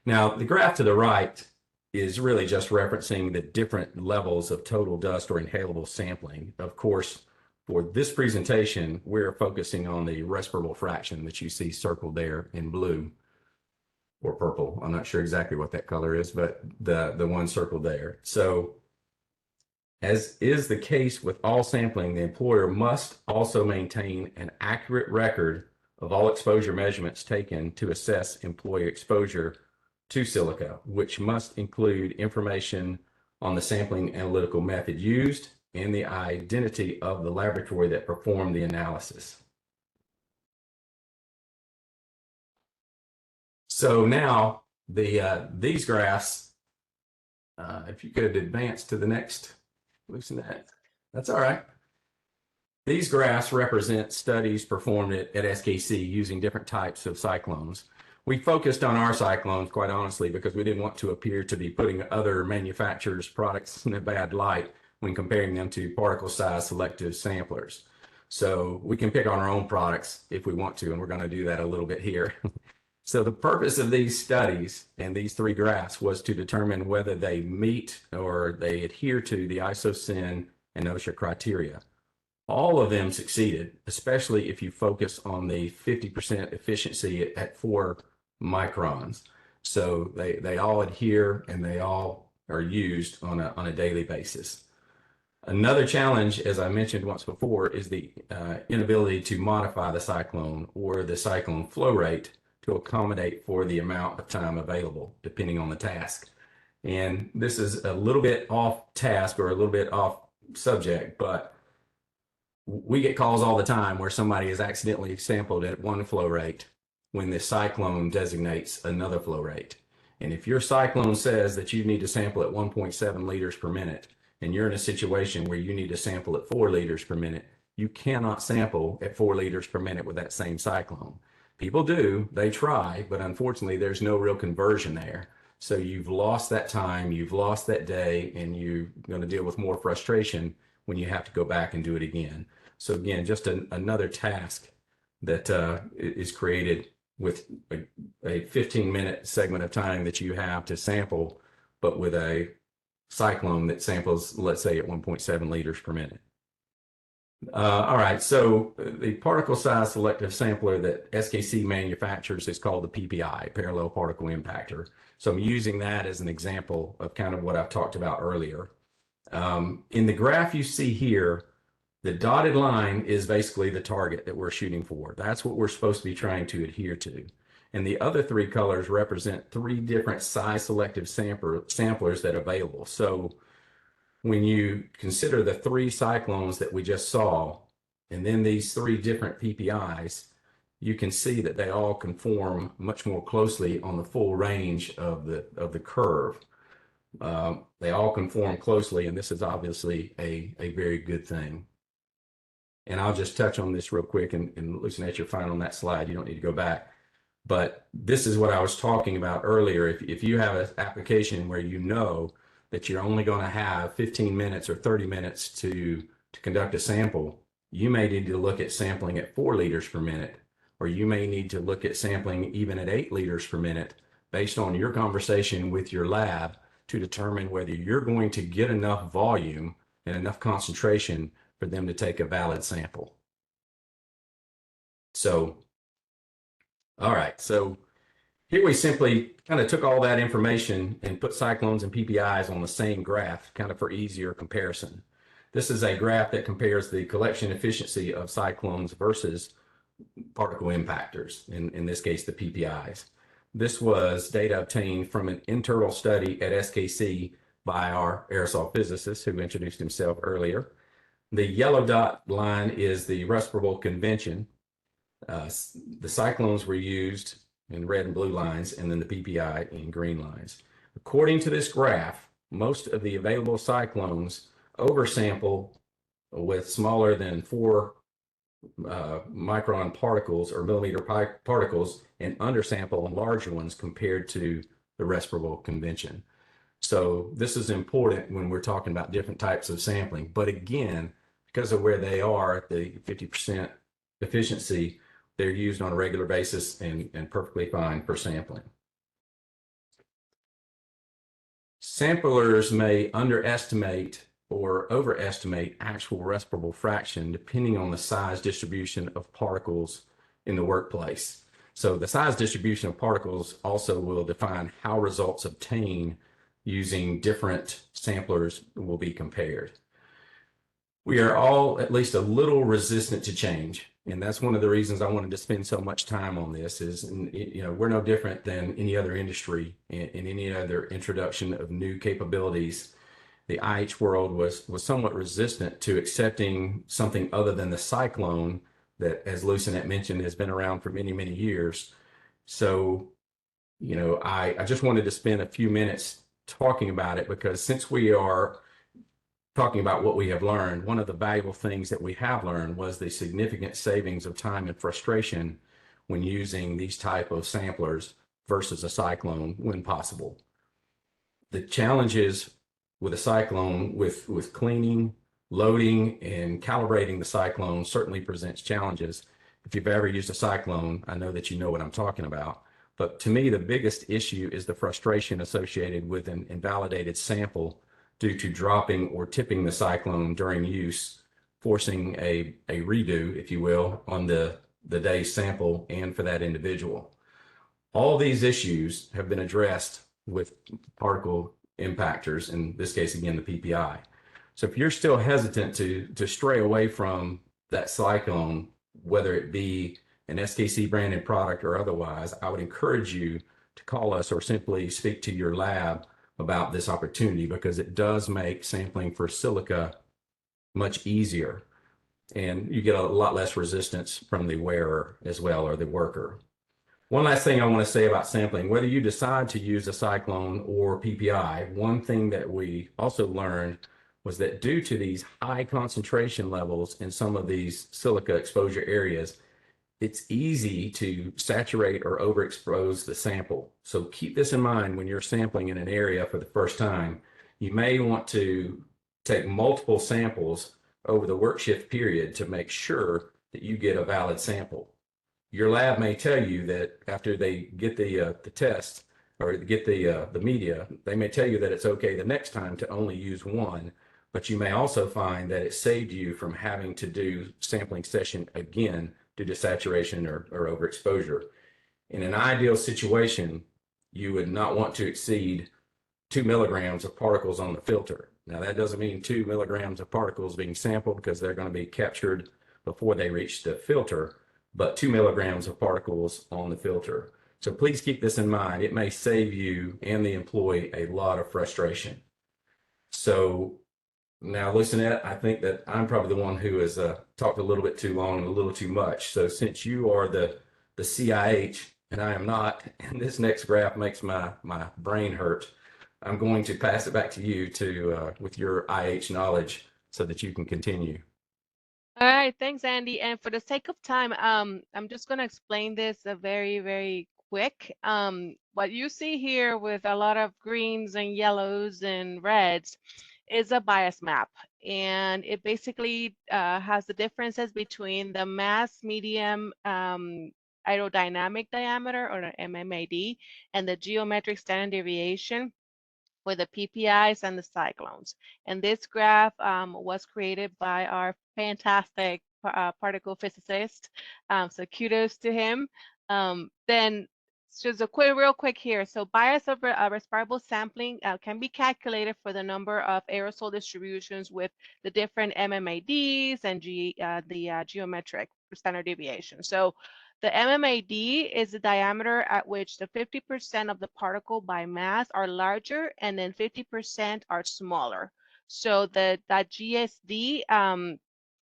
Now, the graph to the right is really just referencing the different levels of total dust or inhalable sampling. Of course, for this presentation, we're focusing on the respirable fraction that you see circled there in blue or purple. I'm not sure exactly what that color is, but the one circled there. So as is the case with all sampling, the employer must also maintain an accurate record of all exposure measurements taken to assess employee exposure to silica, which must include information on the sampling analytical method used and the identity of the laboratory that performed the analysis. So now these graphs, if you could advance to the next, loosen that. That's all right. These graphs represent studies performed at SKC using different types of cyclones. We focused on our cyclones, quite honestly, because we didn't want to appear to be putting other manufacturers' products in a bad light when comparing them to particle size selective samplers. So we can pick on our own products if we want to, and we're going to do that a little bit here. So the purpose of these studies and these three graphs was to determine whether they meet or they adhere to the Isocin and OSHA criteria. All of them succeeded, especially if you focus on the 50% efficiency at 4 microns. So they all adhere and they all are used on a daily basis. Another challenge, as I mentioned once before, is the inability to modify the cyclone or the cyclone flow rate to accommodate for the amount of time available, depending on the task. And this is a little bit off task or a little bit off subject, but we get calls all the time where somebody is accidentally sampled at one flow rate when the cyclone designates another flow rate. And if your cyclone says that you need to sample at 1.7 liters per minute, and you're in a situation where you need to sample at 4 liters per minute, you cannot sample at 4 liters per minute with that same cyclone. People do, they try, but unfortunately there's no real conversion there. So you've lost that time, you've lost that day, and you're going to deal with more frustration when you have to go back and do it again. So again, just another task that is created with a 15-minute segment of time that you have to sample, but with a cyclone that samples, let's say, at 1.7 liters per minute. All right, so the particle size selective sampler that SKC manufactures is called the PPI, Parallel Particle Impactor. So I'm using that as an example of kind of what I've talked about earlier. In the graph you see here, the dotted line is basically the target that we're shooting for. That's what we're supposed to be trying to adhere to. And the other three colors represent three different size selective samplers that are available. So when you consider the three cyclones that we just saw, and then these three different PPIs, you can see that they all conform much more closely on the full range of the curve. They all conform closely, and this is obviously a very good thing. And I'll just touch on this real quick, and Lucinette, you're fine on that slide. You don't need to go back. But this is what I was talking about earlier. If you have an application where you know that you're only going to have 15 minutes or 30 minutes to conduct a sample, you may need to look at sampling at 4 liters per minute, or you may need to look at sampling even at 8 liters per minute based on your conversation with your lab to determine whether you're going to get enough volume and enough concentration for them to take a valid sample. So, all right, so here we simply kind of took all that information and put cyclones and PPIs on the same graph, kind of for easier comparison. This is a graph that compares the collection efficiency of cyclones versus particle impactors, in this case, the PPIs. This was data obtained from an internal study at SKC by our aerosol physicist who introduced himself earlier. The yellow dot line is the respirable convention. The cyclones were used in red and blue lines, and then the PPI in green lines. According to this graph, most of the available cyclones oversample with smaller than 4 micron particles or millimeter particles and undersample on larger ones compared to the respirable convention. So this is important when we're talking about different types of sampling. But again, because of where they are at the 50% efficiency, they're used on a regular basis and perfectly fine for sampling. Samplers may underestimate or overestimate actual respirable fraction depending on the size distribution of particles in the workplace. So the size distribution of particles also will define how results obtained using different samplers will be compared. We are all at least a little resistant to change. And that's one of the reasons I wanted to spend so much time on this is, you know, we're no different than any other industry in any other introduction of new capabilities. The IH world was somewhat resistant to accepting something other than the cyclone that, as Lucinette mentioned, has been around for many, many years. So, you know, I just wanted to spend a few minutes talking about it because since we are talking about what we have learned, one of the valuable things that we have learned was the significant savings of time and frustration when using these type of samplers versus a cyclone when possible. The challenges with a cyclone with cleaning, loading, and calibrating the cyclone certainly presents challenges. If you've ever used a cyclone, I know that you know what I'm talking about. But to me, the biggest issue is the frustration associated with an invalidated sample due to dropping or tipping the cyclone during use, forcing a redo, if you will, on the day's sample and for that individual. All these issues have been addressed with particle impactors, in this case, again, the PPI. So if you're still hesitant to stray away from that cyclone, whether it be an SKC branded product or otherwise, I would encourage you to call us or simply speak to your lab about this opportunity because it does make sampling for silica much easier and you get a lot less resistance from the wearer as well, or the worker. One last thing I want to say about sampling, whether you decide to use a cyclone or PPI, one thing that we also learned was that due to these high concentration levels in some of these silica exposure areas, it's easy to saturate or overexpose the sample. So keep this in mind when you're sampling in an area for the first time. You may want to take multiple samples over the work shift period to make sure that you get a valid sample. your lab may tell you that after they get the test or get the media, they may tell you that it's okay the next time to only use one, but you may also find that it saved you from having to do sampling session again due to saturation or overexposure. In an ideal situation, you would not want to exceed 2 milligrams of particles on the filter. Now, that doesn't mean 2 milligrams of particles being sampled, because they're going to be captured before they reach the filter, but 2 milligrams of particles on the filter. So please keep this in mind. It may save you and the employee a lot of frustration. So now, Lucinette, I think that I'm probably the one who has talked a little bit too long and a little too much. So since you are the CIH and I am not, and this next graph makes my brain hurt, I'm going to pass it back to you to with your IH knowledge so that you can continue. All right, thanks, Andy. And for the sake of time, I'm just going to explain this very, very quick. What you see here with a lot of greens and yellows and reds is a bias map. And it basically has the differences between the mass medium aerodynamic diameter, or the MMAD, and the geometric standard deviation for the PPIs and the cyclones. And this graph was created by our fantastic particle physicist. So kudos to him. Then just a real quick here. So bias of respirable sampling can be calculated for the number of aerosol distributions with the different MMADs and the geometric standard deviation. So the MMAD is the diameter at which the 50% of the particle by mass are larger and then 50% are smaller. So that GSD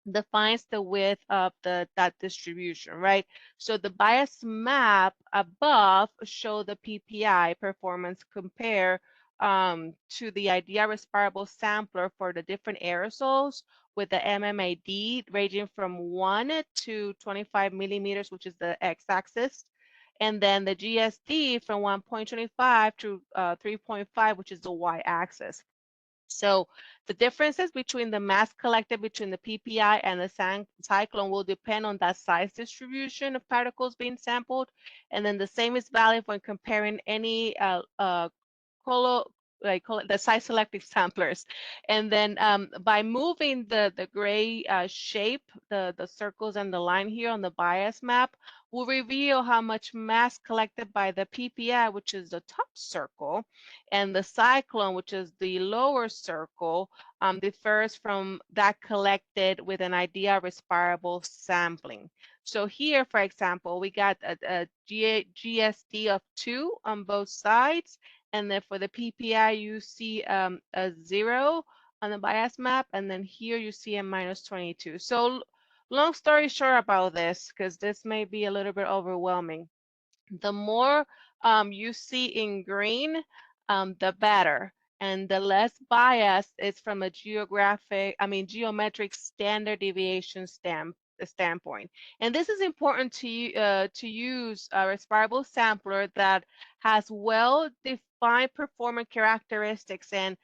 defines the width of that distribution, right? So the bias map above show the PPI performance compare to the ideal respirable sampler for the different aerosols, with the MMAD ranging from 1 to 25 millimeters, which is the x-axis, and then the GSD from 1.25 to 3.5, which is the y-axis. So the differences between the mass collected between the PPI and the cyclone will depend on that size distribution of particles being sampled. And then the same is valid when comparing any the size selective samplers. And then by moving the gray shape, the circles and the line here on the bias map, will reveal how much mass collected by the PPI, which is the top circle, and the cyclone, which is the lower circle, differs from that collected with an ideal respirable sampling. So here, for example, we got a GSD of 2 on both sides. And then for the PPI, you see a 0 on the bias map. And then here you see a -22. So long story short about this, because this may be a little bit overwhelming. The more you see in green, the better. And the less bias is from a geometric standard deviation standpoint. And this is important to use a respirable sampler that has well-defined performance characteristics and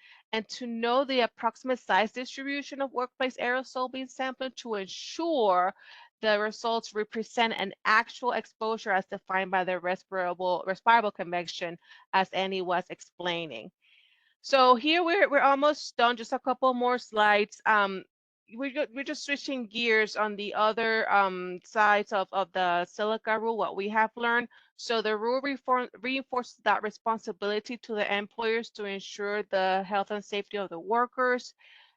to know the approximate size distribution of workplace aerosol being sampled to ensure the results represent an actual exposure as defined by the respirable convection, as Annie was explaining. So here we're almost done, just a couple more slides. We're just switching gears on the other sides of the Silica rule, what we have learned. So the rule reinforces that responsibility to the employers to ensure the health and safety of the workers.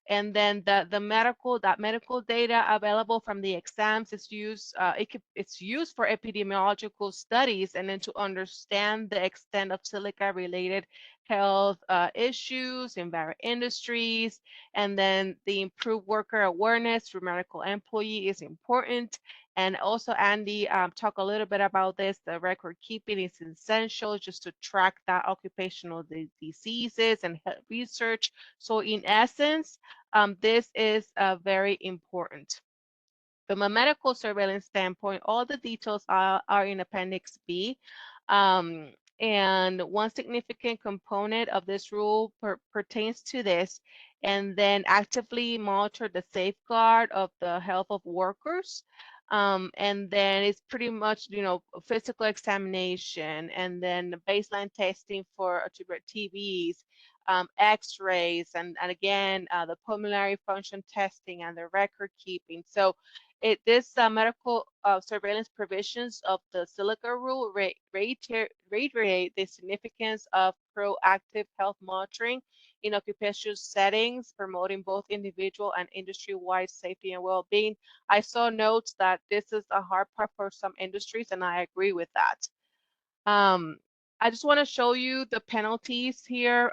And then the medical data available from the exams is used. It's used for epidemiological studies, and then to understand the extent of silica-related health issues in various industries. And then the improved worker awareness for medical employee is important. And also, Andy talked a little bit about this. The record keeping is essential just to track that occupational diseases and research. So in essence, this is very important. From a medical surveillance standpoint, all the details are in Appendix B. And one significant component of this rule pertains to this, and then actively monitor the safeguard of the health of workers. And then it's pretty much, physical examination, and then baseline testing for TBs, X-rays, and again, the pulmonary function testing and the record keeping. So this medical surveillance provisions of the Silica rule reiterate the significance of proactive health monitoring in occupational settings, promoting both individual and industry-wide safety and well-being. I saw notes that this is a hard part for some industries, and I agree with that. I just want to show you the penalties here,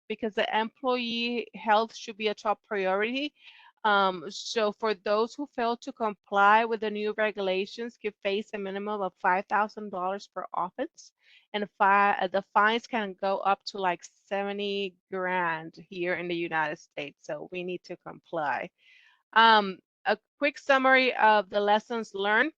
because the employee health should be a top priority. So for those who fail to comply with the new regulations, could face a minimum of $5,000 per offense, and the fines can go up to like 70 grand here in the United States. So we need to comply. A quick summary of the lessons learned.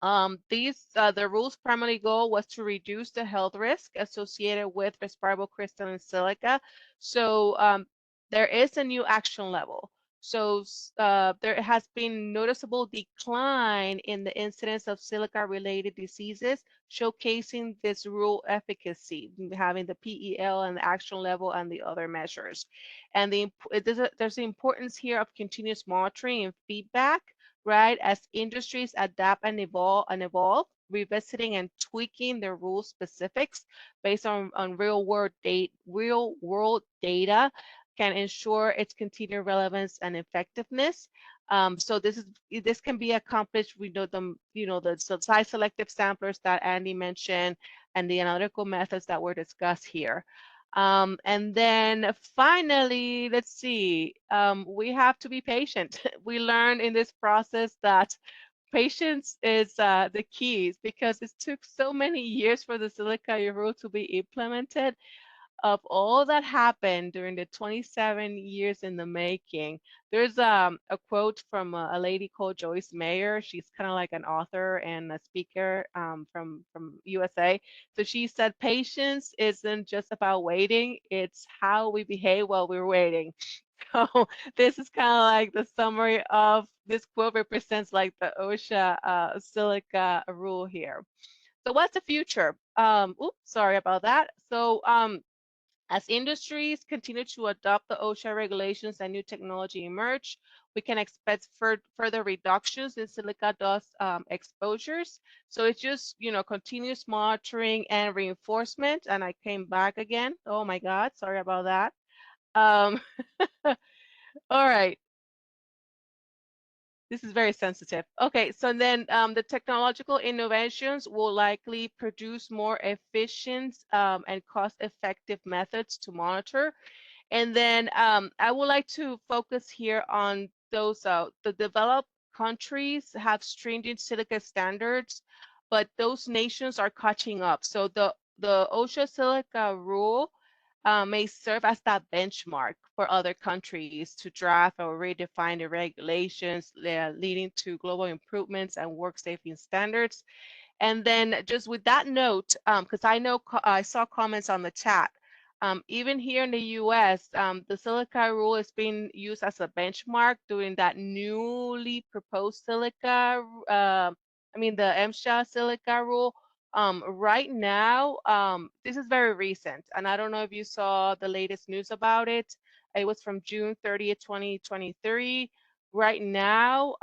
The rule's primary goal was to reduce the health risk associated with respirable crystalline silica. So there is a new action level. So there has been noticeable decline in the incidence of silica-related diseases, showcasing this rule efficacy, having the PEL and the action level and the other measures. And there's the importance here of continuous monitoring and feedback, right? As industries adapt and evolve, revisiting and tweaking their rule specifics based on real world data can ensure its continued relevance and effectiveness. So this can be accomplished. We know the size selective samplers that Andy mentioned and the analytical methods that were discussed here. And then finally, let's see, we have to be patient. We learned in this process that patience is the key, because it took so many years for the Silica rule to be implemented. Of all that happened during the 27 years in the making, there's a quote from a lady called Joyce Mayer. She's kind of like an author and a speaker from USA. So she said, patience isn't just about waiting, it's how we behave while we're waiting. So this is kind of like the summary of this quote represents like the OSHA Silica rule here. So what's the future? Oops, sorry about that. So as industries continue to adopt the OSHA regulations and new technology emerge, we can expect further reductions in silica dust exposures. So it's just, continuous monitoring and reinforcement. And I came back again. Oh my God, sorry about that. All right. This is very sensitive. Okay, so then the technological innovations will likely produce more efficient and cost-effective methods to monitor. And then I would like to focus here on those, the developed countries have stringent silica standards, but those nations are catching up. So the OSHA silica rule may serve as that benchmark for other countries to draft or redefine the regulations leading to global improvements and work safety standards. And then just with that note, because I know I saw comments on the chat, even here in the US, the silica rule is being used as a benchmark during that newly proposed silica, the MSHA silica rule. Right now, this is very recent, and I don't know if you saw the latest news about it. It was from June 30th, 2023. Right now,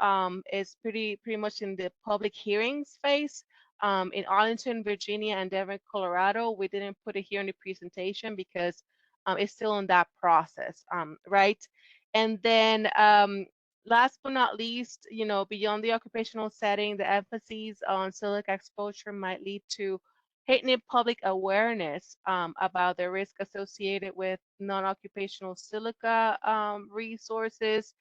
it's pretty much in the public hearings phase. In Arlington, Virginia, and Denver, Colorado. We didn't put it here in the presentation because it's still in that process, right? And then last but not least, beyond the occupational setting, the emphasis on silica exposure might lead to heightened public awareness about the risk associated with non-occupational silica resources.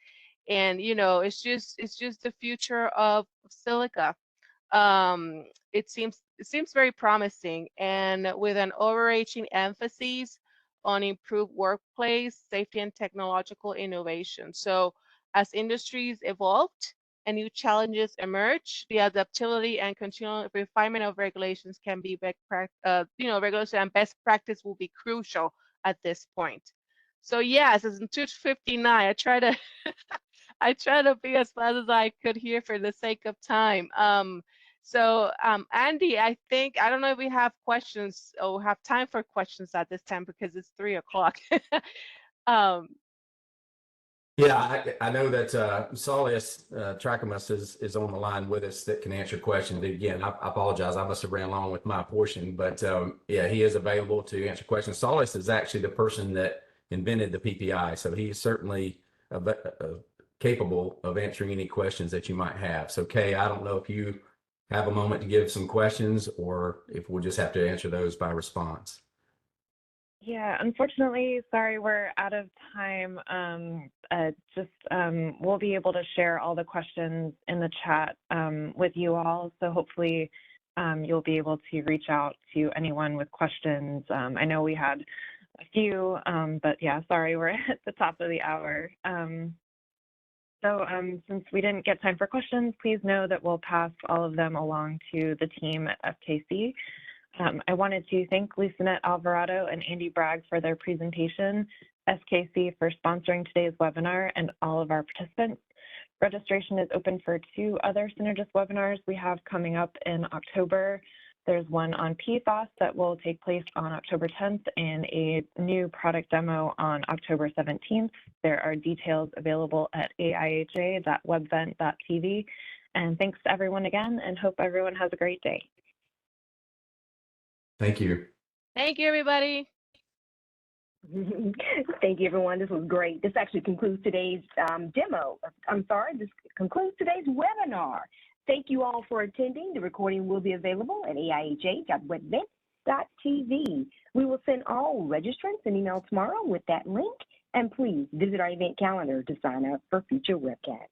And, it's just the future of silica. It seems very promising, and with an overarching emphasis on improved workplace safety and technological innovation. So as industries evolved and new challenges emerge, the adaptability and continual refinement of regulations can be regulation and best practice will be crucial at this point. So yes, it's in 259. I try to I try to be as fast as I could here for the sake of time. Andy, I don't know if we have questions or have time for questions at this time because it's 3 o'clock. um, Yeah, I know that Saulius Trachomus is on the line with us that can answer questions. Again, I apologize. I must have ran along with my portion, but yeah, he is available to answer questions. Saulius is actually the person that invented the PPI, so he is certainly capable of answering any questions that you might have. So Kay, I don't know if you have a moment to give some questions or if we'll just have to answer those by response. Yeah, unfortunately, sorry, we're out of time. We'll be able to share all the questions in the chat with you all. So hopefully you'll be able to reach out to anyone with questions. I know we had a few, but yeah, sorry, we're at the top of the hour. Since we didn't get time for questions, please know that we'll pass all of them along to the team at FKC. I wanted to thank Lucinette Alvarado and Andy Bragg for their presentation, SKC for sponsoring today's webinar, and all of our participants. Registration is open for 2 other Synergist webinars we have coming up in October. There's one on PFAS that will take place on October 10th and a new product demo on October 17th. There are details available at aiha.webvent.tv. And thanks to everyone again, and hope everyone has a great day. Thank you. Thank you, everybody. Thank you, everyone. This was great. This actually concludes today's this concludes today's webinar. Thank you all for attending. The recording will be available at aiha.webvent.tv. We will send all registrants an email tomorrow with that link, and please visit our event calendar to sign up for future webcasts.